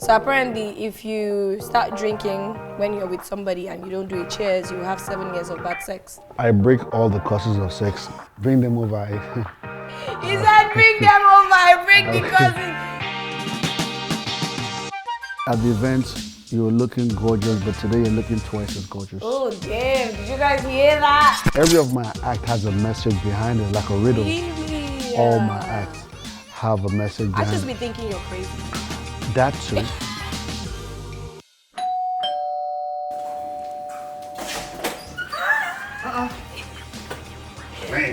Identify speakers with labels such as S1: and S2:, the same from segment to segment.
S1: So apparently, if you start drinking when you're with somebody and you don't do a cheers, you will have 7 years of bad sex.
S2: I break all the causes of sex. Bring them over.
S1: He said, bring them over, I break the cousins.
S2: At the event, you were looking gorgeous, but today you're looking twice as gorgeous.
S1: Oh, damn. Did you guys hear that?
S2: Every of my act has a message behind it, like a riddle.
S1: Really?
S2: All my acts have a message behind it.
S1: I just be thinking you're crazy.
S2: That too.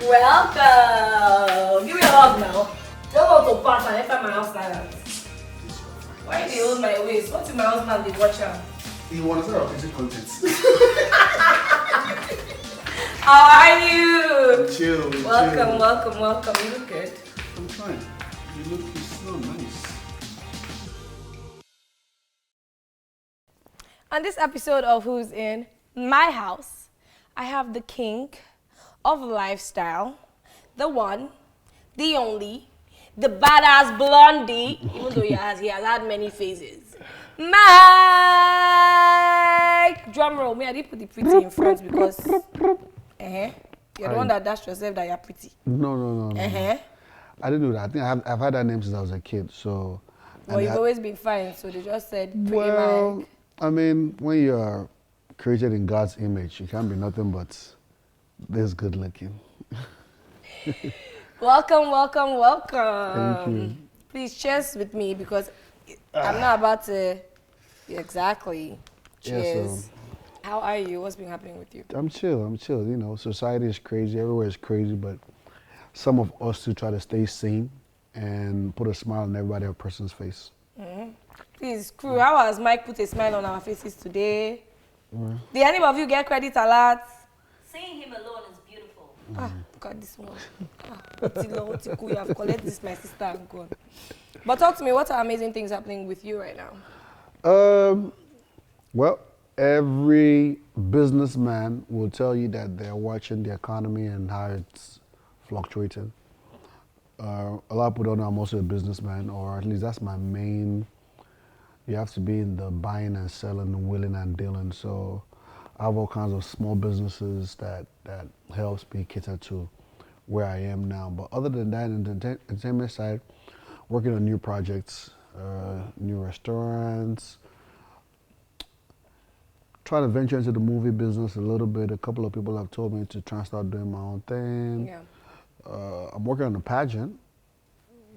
S1: Welcome. Give me a hug now. Don't want to pass and enter my house like that. Why do you hold my waist? What if my husband did watch her?
S3: You want to say authentic content?
S1: How are you?
S3: Chill.
S1: Welcome. You look good.
S3: I'm fine. You smell nice.
S1: On this episode of Who's in My House, I have the king of lifestyle, the one, the only, the badass blondie, even though he has had many phases. Mike! Drum roll. Me, I didn't put the pretty in front because you're the one that dashed yourself that you're pretty.
S2: No. I didn't do that. I think I've had that name since I was a kid. So.
S1: Well, you've always been fine, so they just said pretty Mike.
S2: I mean, when you're created in God's image, you can't be nothing but this good looking.
S1: Welcome.
S2: Thank you.
S1: Please cheers with me because I'm not about to. Exactly. Cheers.
S2: Yeah, so,
S1: how are you? What's been happening with you?
S2: I'm chill. You know, society is crazy. Everywhere is crazy, but some of us still try to stay sane and put a smile on everybody, a person's face.
S1: Mm-hmm. Please, crew, how has Mike put a smile on our faces today? Did any of you get credit alert?
S4: Seeing him alone is beautiful.
S1: Look at this one. You have collected this, my sister, and gone. But talk to me, what are amazing things happening with you right now?
S2: Well, every businessman will tell you that they're watching the economy and how it's fluctuating. A lot of people don't know I'm also a businessman, or at least that's my main. You have to be in the buying and selling, willing and dealing. So I have all kinds of small businesses that helps me cater to where I am now. But other than that, in the entertainment side, working on new projects, new restaurants, trying to venture into the movie business a little bit. A couple of people have told me to try and start doing my own thing.
S1: Yeah.
S2: I'm working on a pageant.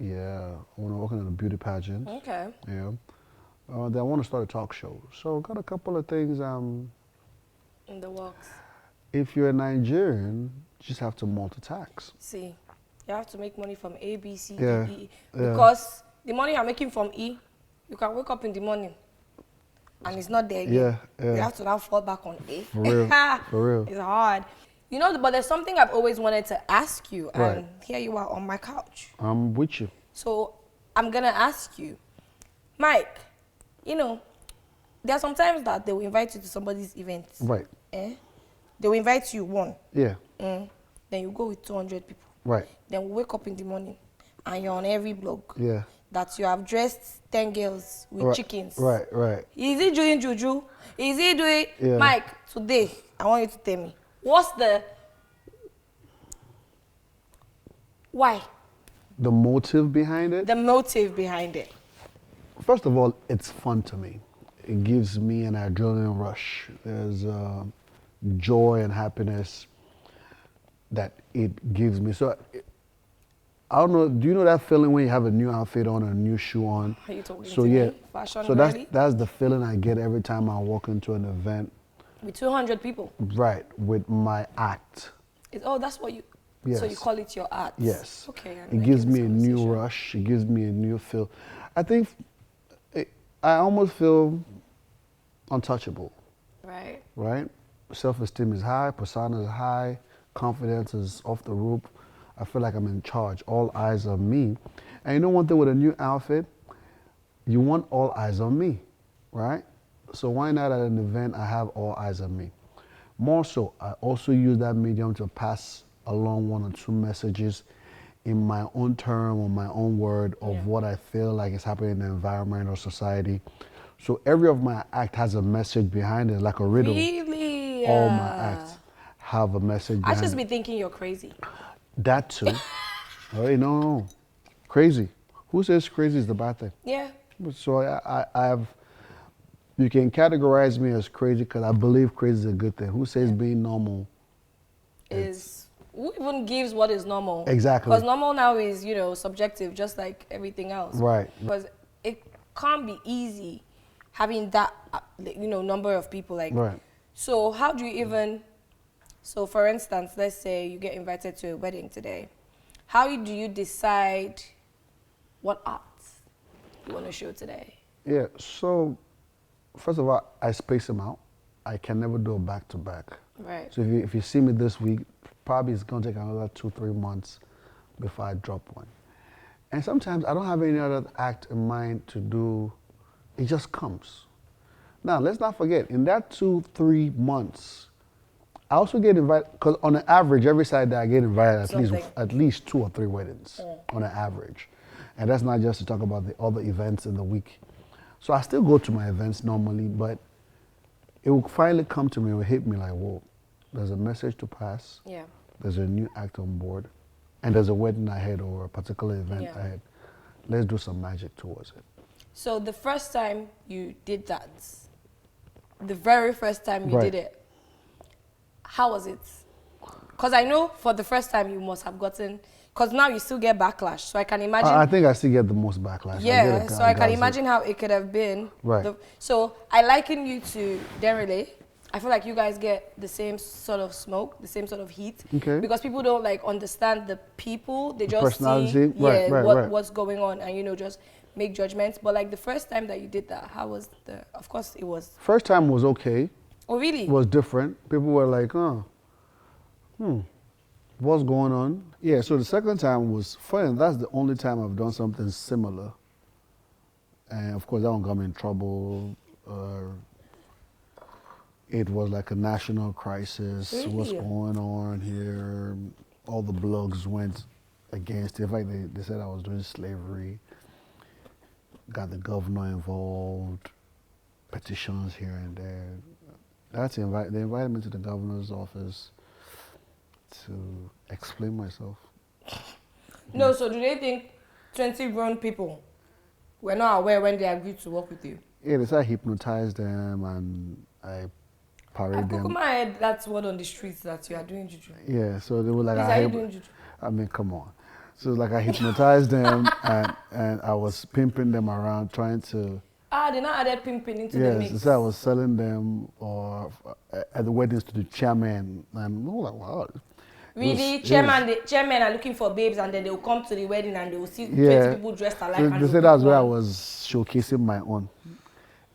S2: Yeah, I'm working on a beauty pageant.
S1: Okay.
S2: Yeah. Then I want to start a talk show. So got a couple of things.
S1: In the works.
S2: If you're a Nigerian, you just have to multitask.
S1: See, you have to make money from A, B, C, D, E.
S2: Yeah.
S1: Because the money you're making from E, you can wake up in the morning and it's not there again.
S2: Yeah.
S1: You have to now fall back on A.
S2: For real. For real.
S1: It's hard. You know, but there's something I've always wanted to ask you, and
S2: Right.
S1: here you are on my couch.
S2: I'm with you.
S1: So I'm gonna ask you, Mike, you know, there are some times that they will invite you to somebody's event.
S2: Right.
S1: They will invite you one.
S2: Yeah.
S1: Then you go with 200 people.
S2: Right.
S1: Then we wake up in the morning and you're on every blog.
S2: Yeah.
S1: That you have dressed 10 girls with chickens.
S2: Right.
S1: Is he doing juju? Is he doing...
S2: Yeah.
S1: Mike, today, I want you to tell me, what's the... Why?
S2: The motive behind it?
S1: The motive behind it.
S2: First of all, it's fun to me. It gives me an adrenaline rush. There's joy and happiness that it gives me. So, I don't know, do you know that feeling when you have a new outfit on, a new shoe on?
S1: Are you talking
S2: so
S1: to
S2: yeah,
S1: me? Fashion
S2: so
S1: ready?
S2: that's the feeling I get every time I walk into an event.
S1: With 200 people?
S2: Right, with my act.
S1: That's what you...
S2: Yes.
S1: So you call it your art?
S2: Yes.
S1: Okay.
S2: It gives me a new rush. It gives me a new feel. I think I almost feel untouchable.
S1: Right.
S2: Right? Self-esteem is high, persona is high, confidence is off the roof. I feel like I'm in charge. All eyes on me. And you know one thing with a new outfit? You want all eyes on me, right? So why not at an event I have all eyes on me? More so, I also use that medium to pass along one or two messages in my own term or my own word of
S1: Yeah.
S2: what I feel like is happening in the environment or society. So every of my act has a message behind it, like a riddle.
S1: Really?
S2: All my acts have a message
S1: I
S2: behind
S1: just
S2: it.
S1: be thinking you're crazy.
S2: That too. Hey, no. Crazy. Who says crazy is the bad thing?
S1: Yeah.
S2: So I have, you can categorize me as crazy because I believe crazy is a good thing. Who says being normal?
S1: Is who even gives what is normal?
S2: Exactly.
S1: Because normal now is, subjective, just like everything else.
S2: Right.
S1: Because it can't be easy having that, number of people. Like,
S2: Right.
S1: so how do you even? So, for instance, let's say you get invited to a wedding today. How do you decide what art you want to show today?
S2: Yeah, so first of all, I space them out. I can never do a back to back.
S1: Right.
S2: So if you see me this week, probably it's going to take another 2-3 months before I drop one. And sometimes I don't have any other act in mind to do. It just comes. Now, let's not forget, in that 2-3 months, I also get invited, because on an average, every Saturday I get invited
S1: Something.
S2: at least 2 or 3 weddings on an average. And that's not just to talk about the other events in the week. So I still go to my events normally, but it will finally come to me, it will hit me like, whoa, there's a message to pass,
S1: Yeah.
S2: there's a new act on board, and there's a wedding ahead or a particular event
S1: Yeah.
S2: ahead. Let's do some magic towards it.
S1: So the first time you did that, the very first time you
S2: Right.
S1: did it, how was it? Because I know for the first time you must have gotten, because now you still get backlash. So I can imagine.
S2: I think I still get the most backlash.
S1: Yeah, so I can imagine how it could have been.
S2: Right.
S1: So I liken you to Derele. I feel like you guys get the same sort of smoke, the same sort of heat.
S2: Okay.
S1: Because people don't like understand the people. They just
S2: personality.
S1: see
S2: Right, right, right.
S1: what's going on and just make judgments. But like the first time that you did that, how was of course it was.
S2: First time was okay.
S1: Oh really?
S2: It was different. People were like, what's going on? Yeah, so the second time was fun. That's the only time I've done something similar. And of course, that one got me in trouble. It was like a national crisis. What's
S1: Really?
S2: going on here? All the blogs went against it. In fact, they said I was doing slavery. Got the governor involved. Petitions here and there. They invited me to the governor's office to explain myself.
S1: No, so do they think 20 grown people were not aware when they agreed to work with you?
S2: Yeah, they said I hypnotized them and I parried them.
S1: My head, that's what on the streets that you are doing juju.
S2: Yeah, so they were like,
S1: Please, are you doing juju?
S2: I mean, come on. So like I hypnotized them and I was pimping them around trying to.
S1: They not added pimping into the mix.
S2: Yes, so I was selling them or at the weddings to the chairman and we were like, wow.
S1: Really, chairman are looking for babes and then they will come to the wedding and they will see 20
S2: Yeah.
S1: people dressed alike.
S2: So
S1: and
S2: they
S1: will
S2: said
S1: pick
S2: that's where I
S1: one.
S2: was showcasing my own.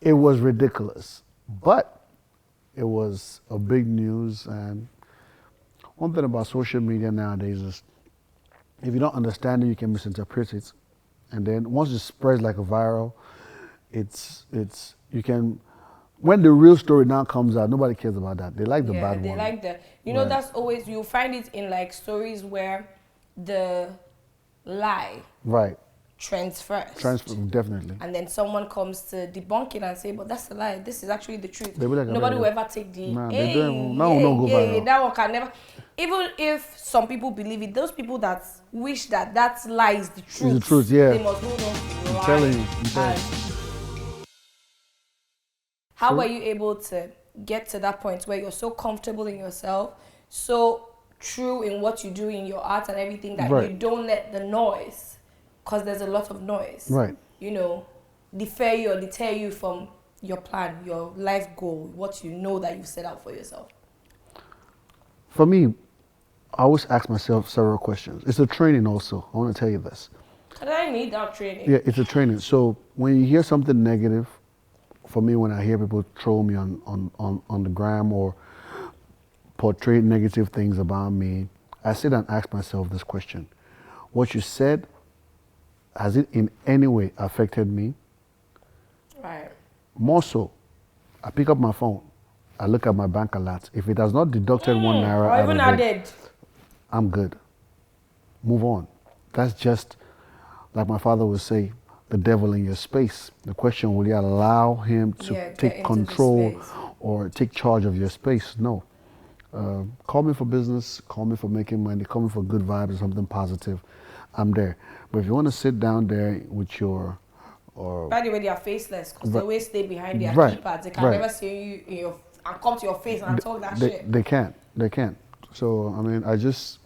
S2: It was ridiculous, but it was a big news. And one thing about social media nowadays is if you don't understand it, you can misinterpret it. And then once it spreads like a viral, you can, when the real story now comes out, nobody cares about that. They like the bad
S1: they
S2: one.
S1: like the,
S2: Right.
S1: that's always, you find it in like stories where the lie
S2: Right.
S1: trends first.
S2: Transfer, definitely.
S1: And then someone comes to debunk it and say, but that's a lie. This is actually the truth.
S2: They be like,
S1: Nobody
S2: "Okay,
S1: will ever take the,
S2: nah, they don't- that one don't go viral."
S1: that one can never. Even if some people believe it, those people that wish that lie is the truth.
S2: the truth, yeah.
S1: They must hold on to the lie.
S2: telling you, I'm telling you.
S1: And how were you able to get to that point where you're so comfortable in yourself, so true in what you do in your art and everything that
S2: Right.
S1: you don't let the noise, because there's a lot of noise,
S2: Right.
S1: defer you or deter you from your plan, your life goal, what you know that you've set out for yourself?
S2: For me, I always ask myself several questions. It's a training also. I want to tell you this.
S1: And I need that training.
S2: Yeah, it's a training. So when you hear something negative, for me, when I hear people troll me on the gram or portray negative things about me, I sit and ask myself this question. What you said, has it in any way affected me?
S1: Right.
S2: More so, I pick up my phone, I look at my bank alerts. If it has not deducted 1 naira
S1: Or
S2: out
S1: even
S2: of it,
S1: added.
S2: I'm good. Move on. that's just, like my father would say, the devil in your space. The question, will you allow him to
S1: Yeah, get
S2: take
S1: into the
S2: control
S1: space.
S2: or take charge of your space? No. Call me for business, call me for making money, call me for good vibes or something positive. I'm there. But if you want to sit down there with your, or
S1: By the way, they are faceless because they
S2: Right.
S1: always stay behind their
S2: Right,
S1: keypads. They can
S2: right.
S1: never see you in your and come to your face and talk that shit.
S2: they can't, they can't. So I mean, I just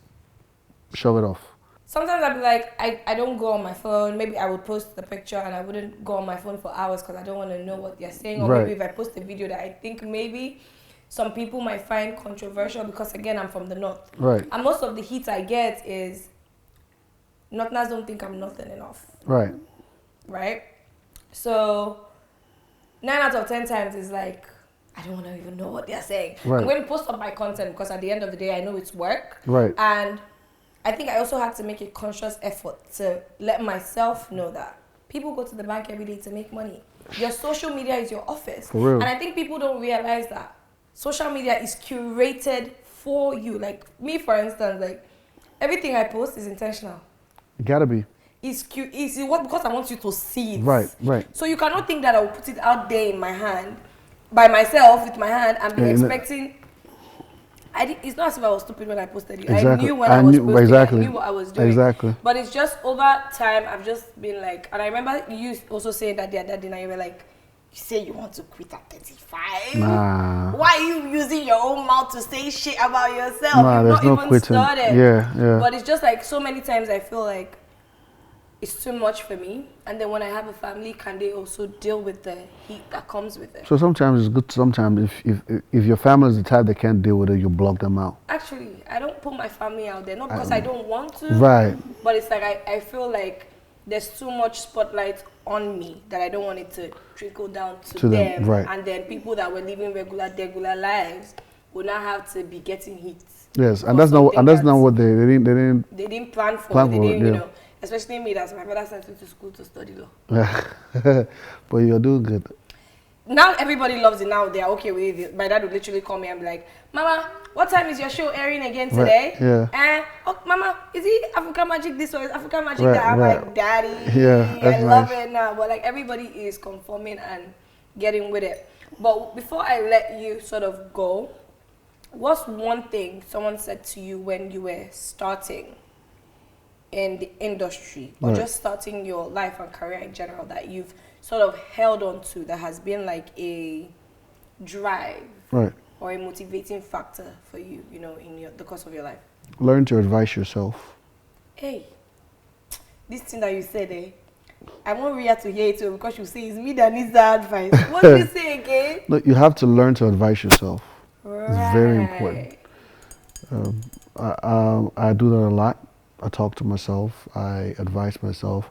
S2: shove it off.
S1: Sometimes I'd be like, I don't go on my phone. Maybe I would post the picture and I wouldn't go on my phone for hours because I don't want to know what they're saying. Or
S2: Right.
S1: maybe if I post a video that I think maybe some people might find controversial because, again, I'm from the north.
S2: Right,
S1: And most of the heat I get is Northerners don't think I'm nothing enough,
S2: right,
S1: right? So 9 out of 10 times is like, I don't want to even know what they're saying.
S2: Right.
S1: I'm going to post up my content because at the end of the day, I know it's work.
S2: right.
S1: And I think I also had to make a conscious effort to let myself know that people go to the bank every day to make money. Your social media is your office.
S2: For real.
S1: And I think people don't realize that social media is curated for you. Like me, for instance, like everything I post is intentional.
S2: It gotta be.
S1: It's what because I want you to see it.
S2: Right, right.
S1: So you cannot think that I will put it out there in my hand, by myself with my hand, and be
S2: Yeah,
S1: expecting. It's not as if I was stupid when I posted it. I
S2: Exactly.
S1: knew when I was posting.
S2: exactly.
S1: I knew what I was doing.
S2: Exactly.
S1: But it's just over time. I've just been like, and I remember you also saying that the other day, and you were like, you say you want to quit at 35.
S2: Nah.
S1: Why are you using your own mouth to say shit about yourself?
S2: Nah,
S1: You've
S2: there's
S1: not
S2: no
S1: even
S2: quitting.
S1: started.
S2: Yeah, yeah.
S1: But it's just like so many times I feel like it's too much for me. And then when I have a family, can they also deal with the heat that comes with it?
S2: So sometimes it's good. Sometimes if your family is the type that can't deal with it, you block them out.
S1: Actually, I don't put my family out there, not because I don't want to.
S2: Right.
S1: But it's like I feel like there's too much spotlight on me that I don't want it to trickle down to them.
S2: Right.
S1: And then people that were living regular lives will now have to be getting heat.
S2: Yes, and
S1: for
S2: that's not
S1: something
S2: what they didn't.
S1: they didn't plan for.
S2: Plan
S1: They
S2: for it,
S1: didn't,
S2: yeah.
S1: you know, especially me. That's my brother sent me to school to study law.
S2: But you're doing good.
S1: Now everybody loves it. Now they're okay with it. My dad would literally call me and be like, "Mama, what time is your show airing again today?"
S2: yeah.
S1: And oh, Mama, is it African Magic this or is African Magic
S2: Right,
S1: that? I'm
S2: right.
S1: like, Daddy,
S2: Yeah,
S1: I
S2: that's
S1: love
S2: nice.
S1: it now. But like everybody is conforming and getting with it. But before I let you sort of go, what's one thing someone said to you when you were starting in the industry or
S2: Right.
S1: just starting your life and career in general that you've sort of held on to that has been like a drive
S2: Right.
S1: or a motivating factor for you, you know, in the course of your life?
S2: Learn to advise yourself.
S1: Hey, this thing that you said, I want Ria to hear it too because you say it's me that needs that advice. What did you say again?
S2: Look, you have to learn to advise yourself. It's very important.
S1: Right.
S2: I do that a lot. I talk to myself. I advise myself.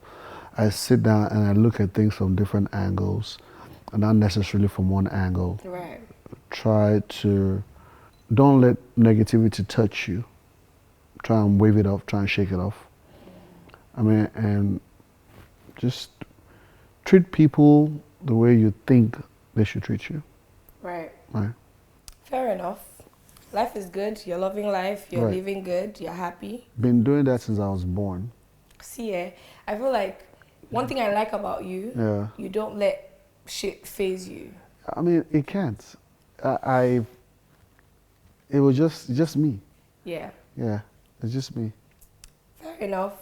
S2: I sit down and I look at things from different angles, and not necessarily from one angle.
S1: Right.
S2: Try to don't let negativity touch you. Try and wave it off. Try and shake it off. I mean, and just treat people the way you think they should treat you.
S1: Right.
S2: Right.
S1: Fair enough. Life is good. You're loving life. You're
S2: Right.
S1: living good. You're happy.
S2: Been doing that since I was born.
S1: See, I feel like one thing I like about you,
S2: Yeah.
S1: you don't let shit phase you.
S2: I mean, it can't. It was just me.
S1: Yeah.
S2: Yeah, it's just me.
S1: Fair enough.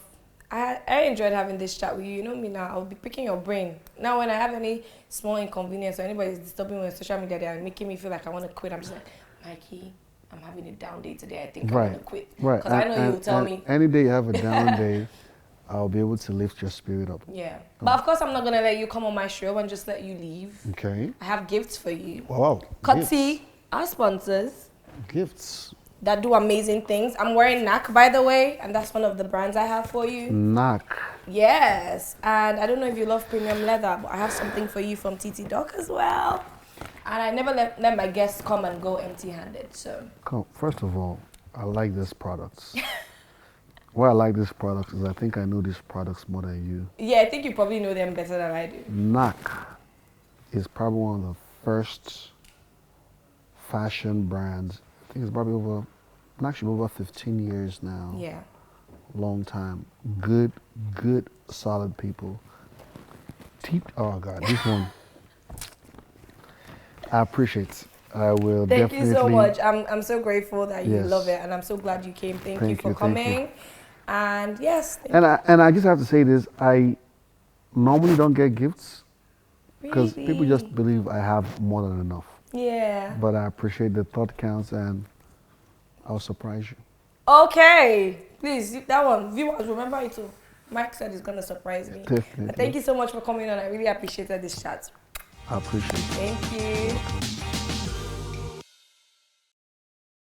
S1: I enjoyed having this chat with you. You know me now. I'll be picking your brain. Now, when I have any small inconvenience or anybody's disturbing me on social media, they are making me feel like I want to quit. I'm just like, Mikey, I'm having a down day today. I think I want to quit.
S2: Right.
S1: Because I know you'll tell
S2: and
S1: me.
S2: Any day you have a down day, I'll be able to lift your spirit up.
S1: Yeah. But of course, I'm not going to let you come on my show and just let you leave.
S2: Okay.
S1: I have gifts for you.
S2: Wow.
S1: Kutsi, our sponsors
S2: Gifts.
S1: that do amazing things. I'm wearing NAC, by the way, and that's one of the brands I have for you.
S2: Knock.
S1: Yes, and I don't know if you love premium leather, but I have something for you from TT Doc as well. And I never let my guests come and go empty-handed, so.
S2: Cool. First of all, I like these products. Why I like these products is I think I know these products more than you.
S1: Yeah, I think you probably know them better than I do.
S2: Knock is probably one of the first fashion brands. I think it's probably over 15 years now.
S1: Yeah.
S2: long time. Good, solid people. Oh God, this one. I appreciate it. I will
S1: Thank
S2: definitely.
S1: you so much. I'm so grateful that you
S2: Yes.
S1: love it, and I'm so glad you came. Thank you
S2: Thank
S1: for
S2: you, thank
S1: coming.
S2: you.
S1: And yes,
S2: And I just have to say this. I normally don't get gifts because people just
S1: really.
S2: believe I have more than enough.
S1: Yeah.
S2: But I appreciate the thought counts, and I'll surprise you.
S1: Okay. Please, that one. Viewers, remember it too. Mike said he's gonna surprise me. And
S2: Definitely.
S1: thank you so much for coming on. I really appreciated this chat.
S2: I appreciate it.
S1: Thank you.